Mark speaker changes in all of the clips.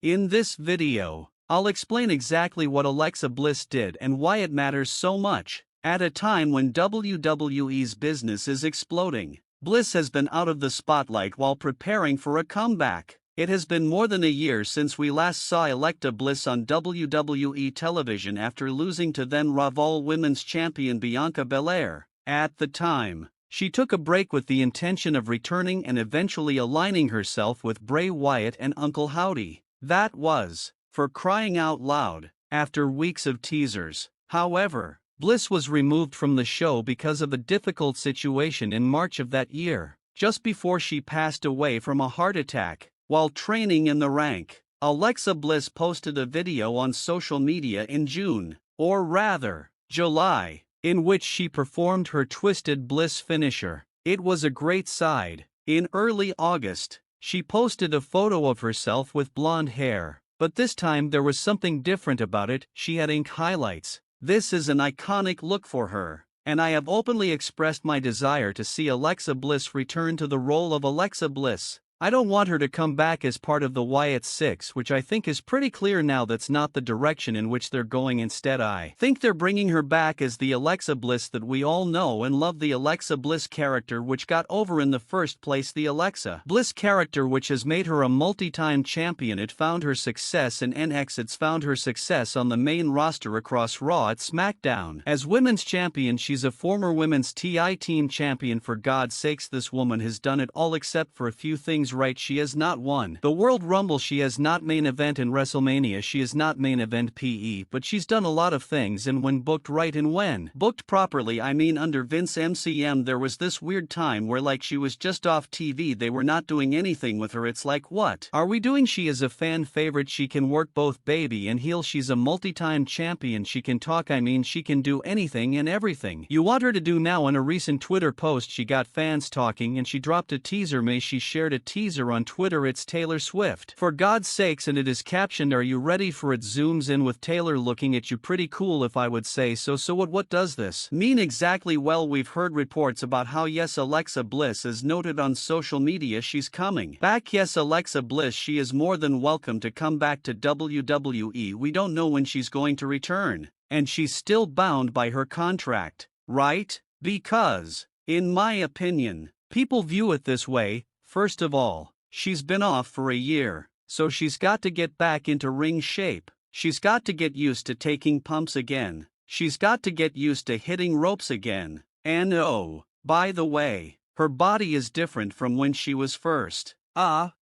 Speaker 1: In this video, I'll explain exactly what Alexa Bliss did and why it matters so much. At a time when WWE's business is exploding, Bliss has been out of the spotlight while preparing for a comeback. It has been more than a year since we last saw Alexa Bliss on WWE television after losing to then Raw Women's Champion Bianca Belair. At the time, she took a break with the intention of returning and eventually aligning herself with Bray Wyatt and Uncle Howdy. That was, for crying out loud, after weeks of teasers. However, Bliss was removed from the show because of a difficult situation in March of that year, just before she passed away from a heart attack. While training in the rank, Alexa Bliss posted a video on social media in June, or rather, July, in which she performed her Twisted Bliss finisher. It was a great side. In early August, she posted a photo of herself with blonde hair, but this time there was something different about it. She had ink highlights. This is an iconic look for her, and I have openly expressed my desire to see Alexa Bliss return to the role of Alexa Bliss. I don't want her to come back as part of the Wyatt Six, which I think is pretty clear now that's not the direction in which they're going. Instead, I think they're bringing her back as the Alexa Bliss that we all know and love, the Alexa Bliss character which got over in the first place, the Alexa Bliss character which has made her a multi-time champion. It found her success in NXT, it's found her success on the main roster across Raw at SmackDown. As women's champion, she's a former women's TI team champion. For God's sakes, this woman has done it all except for a few things right. She has not won the World Rumble, she has not main event in WrestleMania, she has not main event PE, but she's done a lot of things, and when booked right and when booked properly, I mean under Vince MCM, there was this weird time where like she was just off TV, they were not doing anything with her. It's like, what are we doing? She is a fan favorite, she can work both baby and heel, she's a multi-time champion, she can talk, I mean she can do anything and everything you want her to do. Now in a recent Twitter post she got fans talking and she dropped a teaser. She shared a teaser on Twitter. It's Taylor Swift, for God's sakes, and it is captioned, "Are you ready for it?" Zooms in with Taylor looking at you. Pretty cool if I would say so. So what does this mean exactly? Well, we've heard reports about how yes, Alexa Bliss is noted on social media, she's coming back. Yes, Alexa Bliss, she is more than welcome to come back to WWE. We don't know when she's going to return, and she's still bound by her contract, right? Because, in my opinion, people view it this way. First of all, she's been off for a year, so she's got to get back into ring shape. She's got to get used to taking pumps again. She's got to get used to hitting ropes again. And oh, by the way, her body is different from when she was first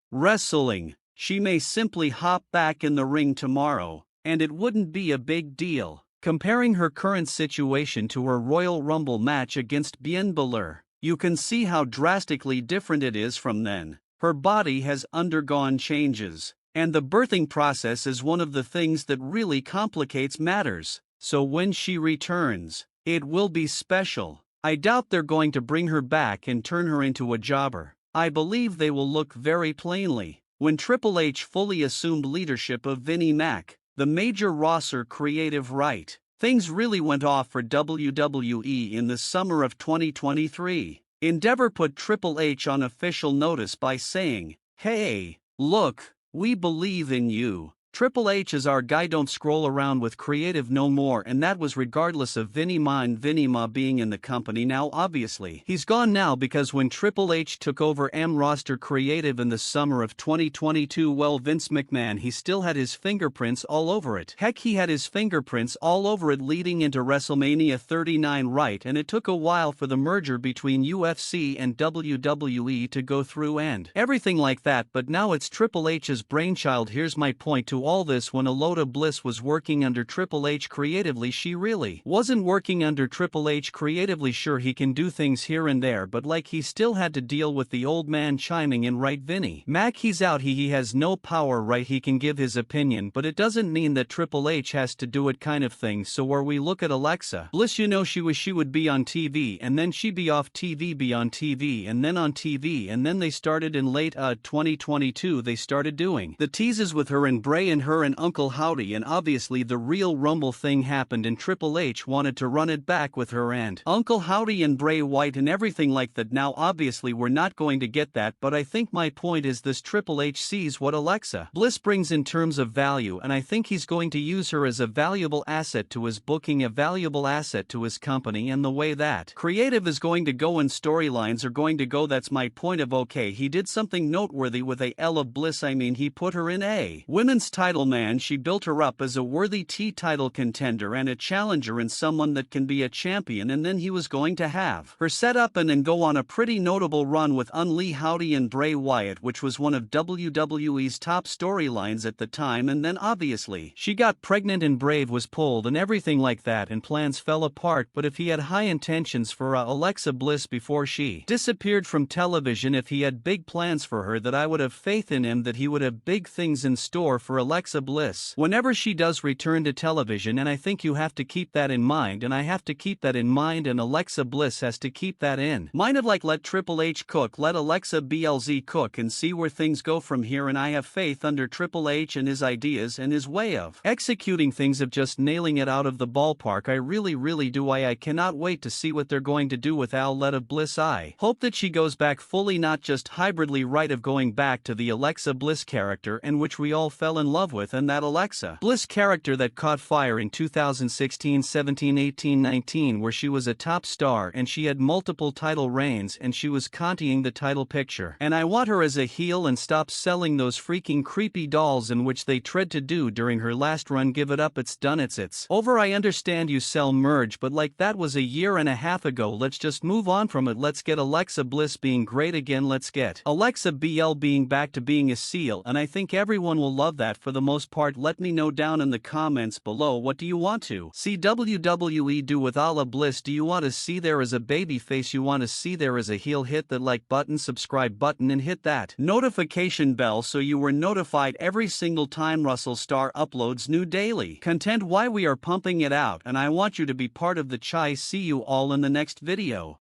Speaker 1: wrestling. She may simply hop back in the ring tomorrow, and it wouldn't be a big deal. Comparing her current situation to her Royal Rumble match against Bianca Belair, you can see how drastically different it is from then. Her body has undergone changes, and the birthing process is one of the things that really complicates matters. So when she returns, it will be special. I doubt they're going to bring her back and turn her into a jobber. I believe they will look very plainly. When Triple H fully assumed leadership of Vinnie Mac, the major roster creative right, things really went off for WWE in the summer of 2023. Endeavor put Triple H on official notice by saying, "Hey, look, we believe in you. Triple H is our guy, don't scroll around with creative no more." And that was regardless of Vinnie Ma and Vinnie Ma being in the company. Now obviously he's gone now, because when Triple H took over roster creative in the summer of 2022, well, Vince McMahon, he still had his fingerprints all over it. Heck, he had his fingerprints all over it leading into WrestleMania 39, right? And it took a while for the merger between UFC and WWE to go through and everything like that, but now it's Triple H's brainchild. Here's my point to all this: when Alexa Bliss was working under Triple H creatively, she really wasn't working under Triple H creatively. Sure, he can do things here and there, but like, he still had to deal with the old man chiming in, right? Vinnie Mac, he's out, he has no power, right? He can give his opinion, but it doesn't mean that Triple H has to do it, kind of thing. So where we look at Alexa Bliss, you know, she would be on TV, and then she'd be off TV, be on TV, and then on TV, and then they started in late 2022, they started doing the teases with her and Bray Bray and her and Uncle Howdy, and obviously the real Rumble thing happened and Triple H wanted to run it back with her and Uncle Howdy and Bray Wyatt and everything like that. Now obviously we're not going to get that, but I think my point is this: Triple H sees what Alexa Bliss brings in terms of value, and I think he's going to use her as a valuable asset to his booking, a valuable asset to his company, and the way that creative is going to go and storylines are going to go. That's my point of okay, he did something noteworthy with a L of Bliss. I mean, he put her in a women's title, man. She built her up as a worthy T-title contender and a challenger and someone that can be a champion, and then he was going to have her set up and go on a pretty notable run with Unlee Howdy and Bray Wyatt, which was one of WWE's top storylines at the time, and then obviously she got pregnant and Brave was pulled and everything like that and plans fell apart. But if he had high intentions for Alexa Bliss before she disappeared from television, if he had big plans for her, that I would have faith in him that he would have big things in store for Alexa Bliss whenever she does return to television, and I think you have to keep that in mind, and I have to keep that in mind, and Alexa Bliss has to keep that in mind. Of like, let Triple H cook, let Alexa BLZ cook, and see where things go from here. And I have faith under Triple H and his ideas and his way of executing things, of just nailing it out of the ballpark. I really do. I cannot wait to see what they're going to do with Alexa Bliss. I hope that she goes back fully, not just hybridly, right, of going back to the Alexa Bliss character and which we all fell in love with, and that Alexa Bliss character that caught fire in 2016, 17, 18, 19, where she was a top star and she had multiple title reigns and she was contying the title picture. And I want her as a heel and stop selling those freaking creepy dolls in which they tried to do during her last run. Give it up, it's done, it's over. I understand you sell merge, but like, that was a year and a half ago. Let's just move on from it. Let's get Alexa Bliss being great again. Let's get Alexa BL being back to being a seal, and I think everyone will love that for the most part. Let me know down in the comments below, what do you want to see WWE do with Alexa Bliss? Do you want to see there as a baby face? You want to see there as a heel? Hit that like button, subscribe button, and hit that notification bell so you were notified every single time Russell Starr uploads new daily content. Why we are pumping it out, and I want you to be part of the chai. See you all in the next video.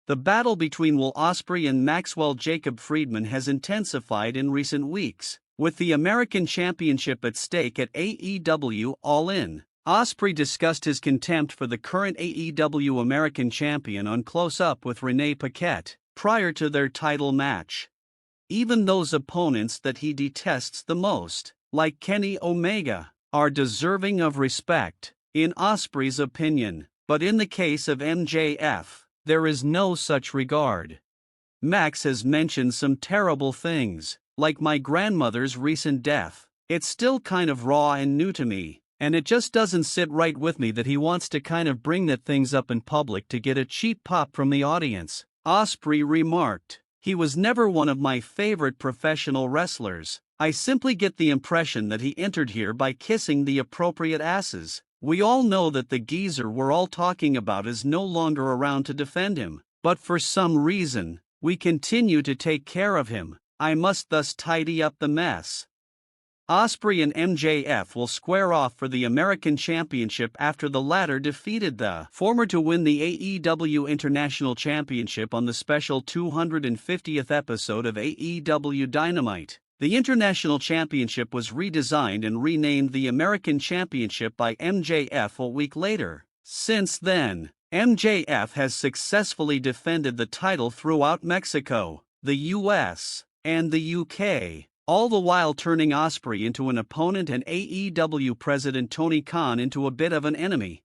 Speaker 1: The battle between Will Ospreay and Maxwell Jacob Friedman has intensified in recent weeks, with the American Championship at stake at AEW All In. Ospreay discussed his contempt for the current AEW American Champion on Close Up with Renee Paquette prior to their title match. Even those opponents that he detests the most, like Kenny Omega, are deserving of respect, in Ospreay's opinion. But in the case of MJF, there is no such regard. Max has mentioned some terrible things, like my grandmother's recent death. It's still kind of raw and new to me, and it just doesn't sit right with me that he wants to kind of bring that things up in public to get a cheap pop from the audience. Ospreay remarked, "He was never one of my favorite professional wrestlers. I simply get the impression that he entered here by kissing the appropriate asses." We all know that the geezer we're all talking about is no longer around to defend him, but for some reason, we continue to take care of him. I must thus tidy up the mess. Ospreay and MJF will square off for the American Championship after the latter defeated the former to win the AEW International Championship on the special 250th episode of AEW Dynamite. The International Championship was redesigned and renamed the American Championship by MJF a week later. Since then, MJF has successfully defended the title throughout Mexico, the US, and the UK, all the while turning Ospreay into an opponent and AEW president Tony Khan into a bit of an enemy.